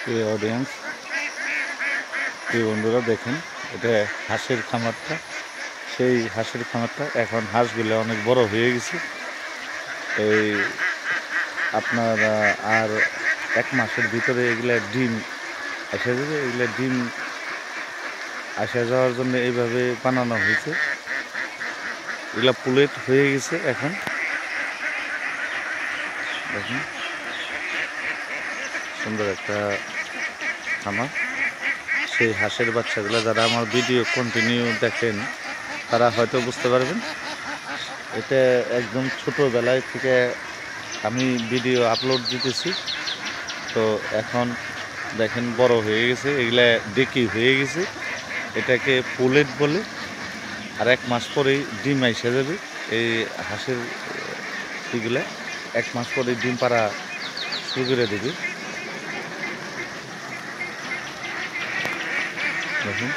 প্রিয় অডিয়েন্স, প্রিয় বন্ধুরা, দেখেন এটা হাঁসের খামারটা। সেই হাঁসের খামারটা এখন হাঁসগুলো অনেক বড় হয়ে গেছে। এই আপনার আর 1 মাসের ভিতরে এগুলা ডিম আসা যাবে। এগুলা ডিম আসা যাওয়ার জন্য এইভাবে বানানো হয়েছে। এগুলা পুলেট হয়ে গেছে এখন। দেখুন সুন্দর একটা খামার। সেই হাঁসের বাচ্চাগুলো যারা আমার ভিডিও কন্টিনিউ দেখেন তারা হয়তো বুঝতে পারবেন। এটা একদম ছোটোবেলায় থেকে আমি ভিডিও আপলোড দিতেছি। তো এখন দেখেন বড় হয়ে গেছে, এগুলা ডেকি হয়ে গেছে। এটাকে পুলেট বলে। আর 1 মাস পরেই ডিম আইসা যাবে। এই হাঁসের এগুলা 1 মাস পরে ডিম পাড়া শুরু করে দেবে। দেখুন